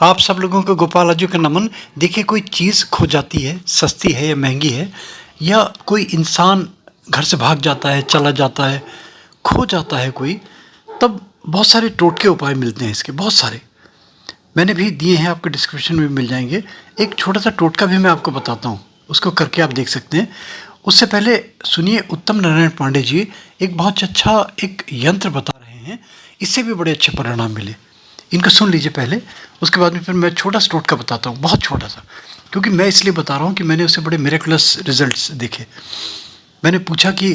आप सब लोगों को गोपाल अज्जू का नमन। देखिए, कोई चीज़ खो जाती है, सस्ती है या महंगी है, या कोई इंसान घर से भाग जाता है, चला जाता है, खो जाता है कोई, तब बहुत सारे टोटके उपाय मिलते हैं इसके, बहुत सारे। मैंने भी दिए हैं, आपको डिस्क्रिप्शन में मिल जाएंगे। एक छोटा सा टोटका भी मैं आपको बताता हूँ, उसको करके आप देख सकते हैं। उससे पहले सुनिए, उत्तम नारायण पांडे जी एक बहुत अच्छा एक यंत्र बता रहे हैं, इससे भी बड़े अच्छे परिणाम मिले। इनको सुन लीजिए पहले, उसके बाद में फिर मैं छोटा सा टोटका बताता हूँ, बहुत छोटा सा, क्योंकि मैं इसलिए बता रहा हूँ कि मैंने उससे बड़े मिरेकुलस रिजल्ट्स देखे। मैंने पूछा कि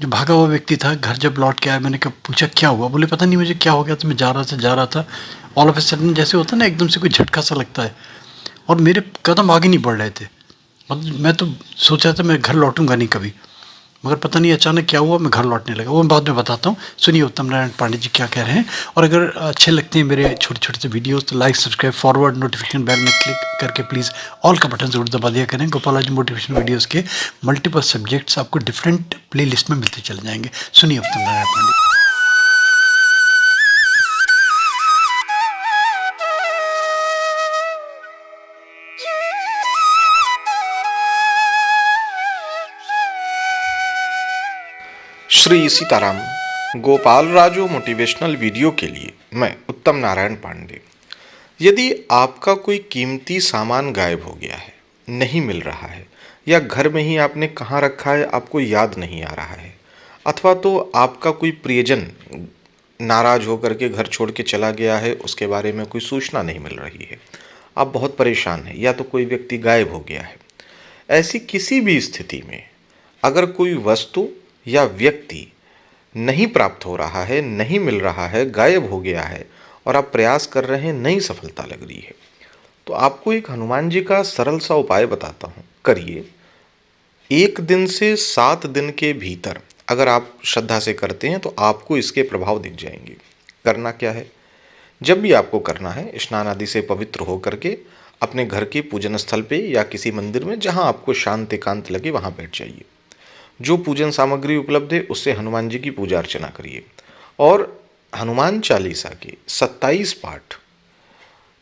जो भागा हुआ व्यक्ति था, घर जब लौट के आया, मैंने कहा, पूछा क्या हुआ? बोले पता नहीं मुझे क्या हो गया, तो मैं जा रहा था, ऑल ऑफ ए सडन जैसे होता है ना, एकदम से कोई झटका सा लगता है, और मेरे कदम आगे नहीं बढ़ रहे थे। मतलब मैं तो सोच रहा था मैं घर लौटूंगा नहीं कभी, मगर पता नहीं अचानक क्या हुआ, मैं घर लौटने लगा। वो मैं बाद में बताता हूँ। सुनिए उत्तम नारायण पांडे जी क्या कह रहे हैं। और अगर अच्छे लगते हैं मेरे छोटे छोटे से वीडियोस, तो like, subscribe, forward, notification bell में क्लिक करके प्लीज़ ऑल का बटन जरूर दबा दिया करें। गोपाल जी मोटिवेशन वीडियोस के मल्टीपल सब्जेक्ट्स आपको डिफरेंट प्ले लिस्ट में मिलते चले जाएंगे। सुनिए उत्तम नारायण पांडे। श्री सीताराम। गोपाल राजू मोटिवेशनल वीडियो के लिए मैं उत्तम नारायण पांडे। यदि आपका कोई कीमती सामान गायब हो गया है, नहीं मिल रहा है, या घर में ही आपने कहाँ रखा है आपको याद नहीं आ रहा है, अथवा तो आपका कोई प्रियजन नाराज होकर के घर छोड़ के चला गया है, उसके बारे में कोई सूचना नहीं मिल रही है, आप बहुत परेशान हैं, या तो कोई व्यक्ति गायब हो गया है, ऐसी किसी भी स्थिति में अगर कोई वस्तु या व्यक्ति नहीं प्राप्त हो रहा है, नहीं मिल रहा है, गायब हो गया है, और आप प्रयास कर रहे हैं, नहीं सफलता लग रही है, तो आपको एक हनुमान जी का सरल सा उपाय बताता हूँ, करिए। 1 दिन से 7 दिन के भीतर अगर आप श्रद्धा से करते हैं तो आपको इसके प्रभाव दिख जाएंगे। करना क्या है? जब भी आपको करना है, स्नान आदि से पवित्र होकर के अपने घर के पूजन स्थल पे या किसी मंदिर में जहाँ आपको शांत एकांत लगे वहाँ बैठ जाइए। जो पूजन सामग्री उपलब्ध है उससे हनुमान जी की पूजा अर्चना करिए, और हनुमान चालीसा के 27 पाठ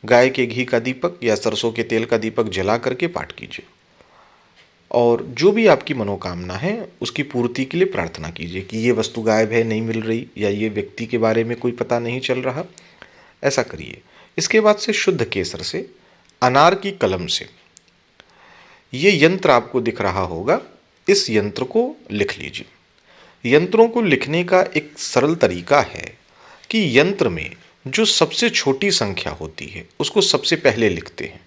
गाय के घी का दीपक या सरसों के तेल का दीपक जला करके पाठ कीजिए, और जो भी आपकी मनोकामना है उसकी पूर्ति के लिए प्रार्थना कीजिए कि ये वस्तु गायब है, नहीं मिल रही, या ये व्यक्ति के बारे में कोई पता नहीं चल रहा। ऐसा करिए। इसके बाद से शुद्ध केसर से, अनार की कलम से, ये यंत्र आपको दिख रहा होगा, इस यंत्र को लिख लीजिए। यंत्रों को लिखने का एक सरल तरीका है कि यंत्र में जो सबसे छोटी संख्या होती है उसको सबसे पहले लिखते हैं।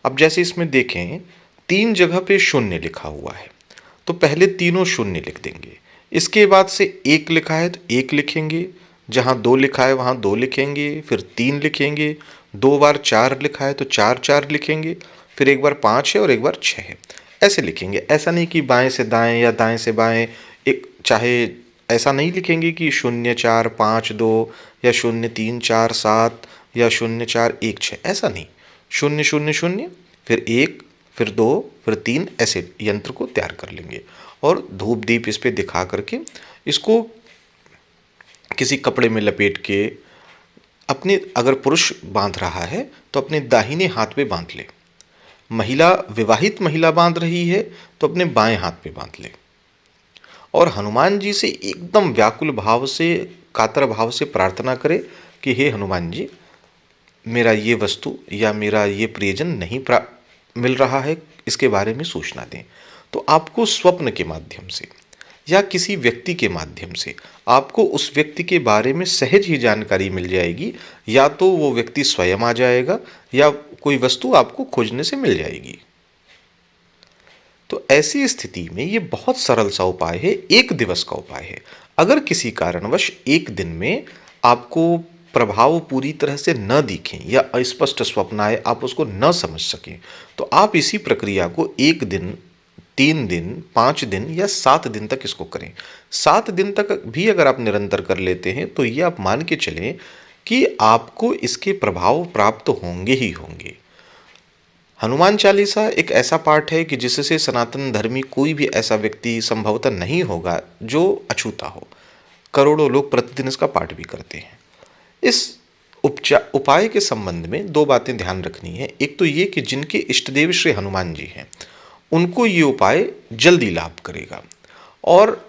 अब जैसे इसमें देखें, 3 जगह पे शून्य लिखा हुआ है, तो पहले तीनों शून्य लिख देंगे। इसके बाद से 1 लिखा है तो 1 लिखेंगे, जहाँ 2 लिखा है वहाँ 2 लिखेंगे, फिर 3 लिखेंगे, 2 बार 4 लिखा है तो 4 4 लिखेंगे, फिर एक बार 5 है और एक बार 6 है, ऐसे लिखेंगे। ऐसा नहीं कि बाएं से दाएं या दाएं से बाएं, एक चाहे ऐसा नहीं लिखेंगे कि 0 4 5 2 या 0 3 4 7 या 0 4 1 6, ऐसा नहीं। 0 0 0 फिर 1 फिर 2 फिर 3, ऐसे यंत्र को तैयार कर लेंगे, और धूप दीप इस पे दिखा करके इसको किसी कपड़े में लपेट के अपने, अगर पुरुष बांध रहा है तो अपने दाहिने हाथ पे बांध ले, महिला, विवाहित महिला बांध रही है तो अपने बाएं हाथ पे बांध ले, और हनुमान जी से एकदम व्याकुल भाव से, कातर भाव से प्रार्थना करे कि हे हनुमान जी, मेरा ये वस्तु या मेरा ये प्रियजन नहीं मिल रहा है, इसके बारे में सूचना दें। तो आपको स्वप्न के माध्यम से या किसी व्यक्ति के माध्यम से आपको उस व्यक्ति के बारे में सहज ही जानकारी मिल जाएगी, या तो वो व्यक्ति स्वयं आ जाएगा या कोई वस्तु आपको खोजने से मिल जाएगी। तो ऐसी स्थिति में ये बहुत सरल सा उपाय है, 1 दिवस का उपाय है। अगर किसी कारणवश 1 दिन में आपको प्रभाव पूरी तरह से न दिखें या अस्पष्ट स्वप्न आए, आप उसको न समझ सकें, तो आप इसी प्रक्रिया को 1 दिन, 3 दिन, 5 दिन या 7 दिन तक इसको करें। 7 दिन तक भी अगर आप निरंतर कर लेते हैं तो ये आप मान के चलें कि आपको इसके प्रभाव प्राप्त होंगे ही होंगे। हनुमान चालीसा एक ऐसा पाठ है कि जिससे सनातन धर्मी कोई भी ऐसा व्यक्ति संभवतः नहीं होगा जो अछूता हो। करोड़ों लोग प्रतिदिन इसका पाठ भी करते हैं। इस उपाय के संबंध में दो बातें ध्यान रखनी है। एक तो ये कि जिनके इष्टदेव श्री हनुमान जी हैं उनको ये उपाय जल्दी लाभ करेगा, और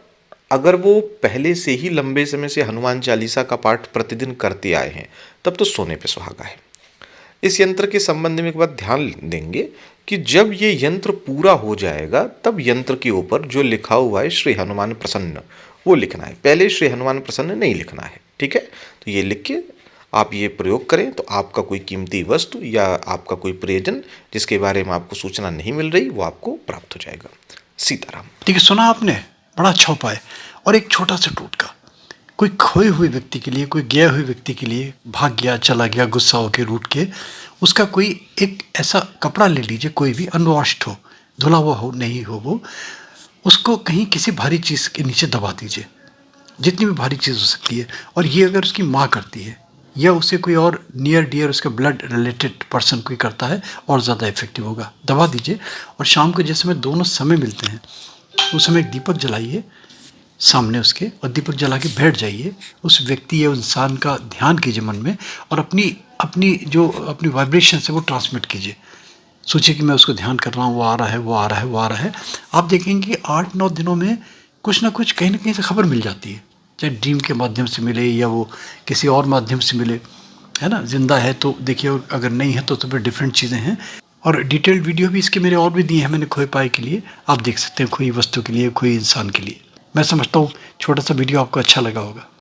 अगर वो पहले से ही लंबे समय से हनुमान चालीसा का पाठ प्रतिदिन करते आए हैं तब तो सोने पे सुहागा है। इस यंत्र के संबंध में एक बात ध्यान देंगे कि जब ये यंत्र पूरा हो जाएगा तब यंत्र के ऊपर जो लिखा हुआ है श्री हनुमान प्रसन्न वो लिखना है, पहले श्री हनुमान प्रसन्न नहीं लिखना है। ठीक है, तो ये लिख के आप ये प्रयोग करें तो आपका कोई कीमती वस्तु या आपका कोई प्रियजन जिसके बारे में आपको सूचना नहीं मिल रही वो आपको प्राप्त हो जाएगा। सीताराम। ठीक है, सुना आपने, बड़ा अच्छा उपाय। और एक छोटा सा टोटका, कोई खोए हुए व्यक्ति के लिए, कोई गया हुए व्यक्ति के लिए, भाग गया, चला गया, गुस्सा होके, रूठ के, उसका कोई एक ऐसा कपड़ा ले लीजिए, कोई भी अनवॉश्ड हो, धुला हुआ हो, नहीं हो वो, उसको कहीं किसी भारी चीज़ के नीचे दबा दीजिए, जितनी भी भारी चीज़ हो सकती है। और ये अगर उसकी माँ करती है या उसे कोई और नियर डियर उसका ब्लड रिलेटेड पर्सन कोई करता है और ज़्यादा इफेक्टिव होगा। दबा दीजिए और शाम को जिस समय दोनों समय मिलते हैं उस समय एक दीपक जलाइए सामने उसके, और दीपक जला के बैठ जाइए, उस व्यक्ति या इंसान का ध्यान कीजिए मन में, और अपनी वाइब्रेशन से वो ट्रांसमिट कीजिए। सोचिए कि मैं उसको ध्यान कर रहा हूँ, वो आ रहा है, वो आ रहा है, वो आ रहा है। आप देखेंगे कि 8-9 दिनों में कुछ ना कुछ कहीं ना कहीं से खबर मिल जाती है, चाहे ड्रीम के माध्यम से मिले या वो किसी और माध्यम से मिले, है ना। जिंदा है तो देखिए, और अगर नहीं है तो फिर डिफरेंट चीज़ें हैं। और डिटेल्ड वीडियो भी इसके मेरे और भी दिए हैं मैंने खोए पाए के लिए, आप देख सकते हैं, खोई वस्तु के लिए, खोई इंसान के लिए। मैं समझता हूँ छोटा सा वीडियो आपको अच्छा लगा होगा।